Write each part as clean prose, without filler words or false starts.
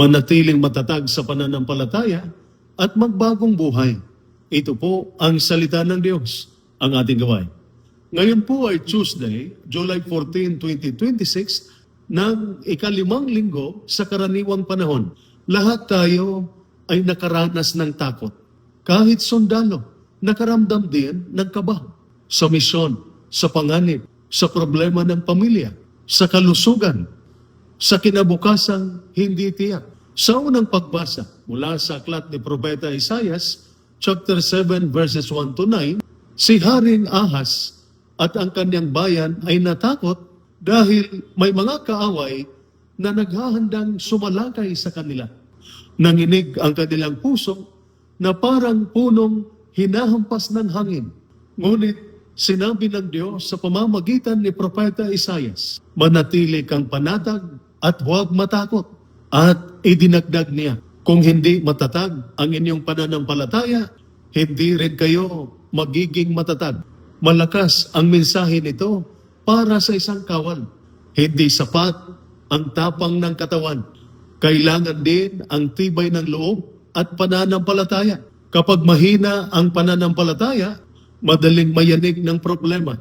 manatiling matatag sa pananampalataya at magbagong buhay. Ito po ang salita ng Diyos, ang ating gawain. Ngayon po ay Tuesday, July 14, 2026, ng ikalimang linggo sa karaniwang panahon. Lahat tayo ay nakaranas ng takot. Kahit sundalo, nakaramdam din ng kaba sa misyon, sa panganib, sa problema ng pamilya, sa kalusugan, sa kinabukasang hindi tiyak. Sa unang pagbasa mula sa aklat ni Propeta Isaias, chapter 7, verses 1 to 9, si Haring Ahas at ang kanyang bayan ay natakot dahil may mga kaaway na naghahandang sumalakay sa kanila. Nanginig ang kanilang puso na parang punong hinahampas ng hangin. Ngunit sinabi ng Diyos sa pamamagitan ni Propeta Isaias, manatili kang panatag at huwag matakot. At idinagdag niya, kung hindi matatag ang inyong pananampalataya, hindi rin kayo magiging matatag. Malakas ang mensahe nito para sa isang kawal. Hindi sapat ang tapang ng katawan. Kailangan din ang tibay ng loob at pananampalataya. Kapag mahina ang pananampalataya, madaling mayanig ng problema,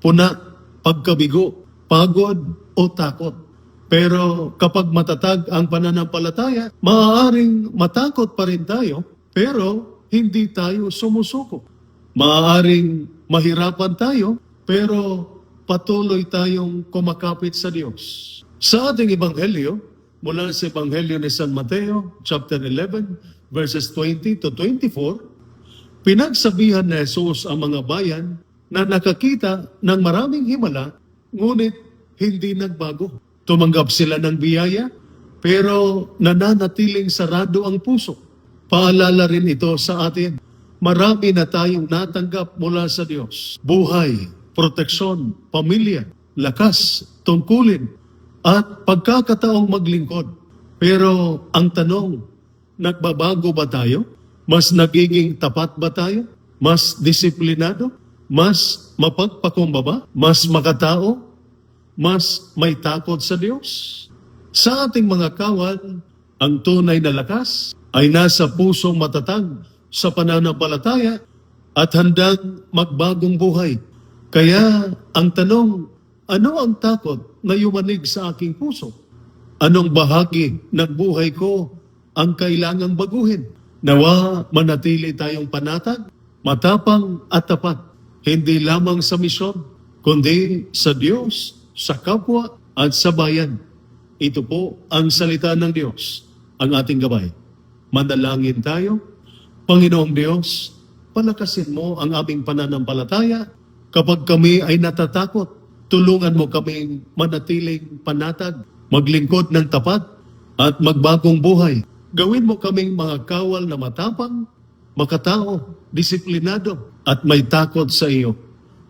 puna, pagkabigo, pagod o takot. Pero kapag matatag ang pananampalataya, maaaring matakot pa rin tayo, pero hindi tayo sumusuko. Maaaring mahirapan tayo, pero patuloy tayong kumakapit sa Diyos. Sa ating Ebanghelyo, mula sa Ebanghelyo ni San Mateo, chapter 11, verses 20 to 24, pinagsabihan ni Jesus ang mga bayan na nakakita ng maraming himala, ngunit hindi nagbago. Tumanggap sila ng biyaya, pero nananatiling sarado ang puso. Paalala rin ito sa atin. Marami na tayong natanggap mula sa Diyos. Buhay, proteksyon, pamilya, lakas, tungkulin, at pagkakataong maglingkod. Pero ang tanong, nagbabago ba tayo? Mas nagiging tapat ba tayo? Mas disiplinado? Mas mapagpakumbaba? Mas makatao? Mas may takot sa Diyos? Sa ating mga kawal, ang tunay na lakas ay nasa pusong matatag sa pananampalataya at handang magbagong buhay. Kaya ang tanong, ano ang takot na yumanig sa aking puso? Anong bahagi ng buhay ko ang kailangang baguhin? Nawa manatili tayong panatag, matapang at tapat, hindi lamang sa misyon, kundi sa Diyos, sa kapwa at sa bayan. Ito po ang salita ng Diyos, ang ating gabay. Manalangin tayo. Panginoong Diyos, palakasin mo ang aming pananampalataya. Kapag kami ay natatakot, tulungan mo kaming manatiling panatag, maglingkod ng tapat at magbagong buhay. Gawin mo kaming mga kawal na matapang, makatao, disiplinado at may takot sa iyo.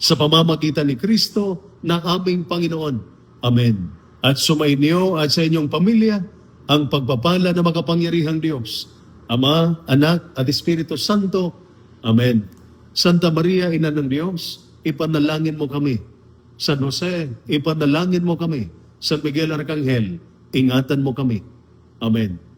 Sa pamamagitan ni Kristo na aming Panginoon. Amen. At sumainyo at sa inyong pamilya ang pagpapala ng makapangyarihang Diyos, Ama, Anak at Espiritu Santo. Amen. Santa Maria, Ina ng Diyos, ipanalangin mo kami. San Jose, ipanalangin mo kami. San Miguel Arcangel, ingatan mo kami. Amen.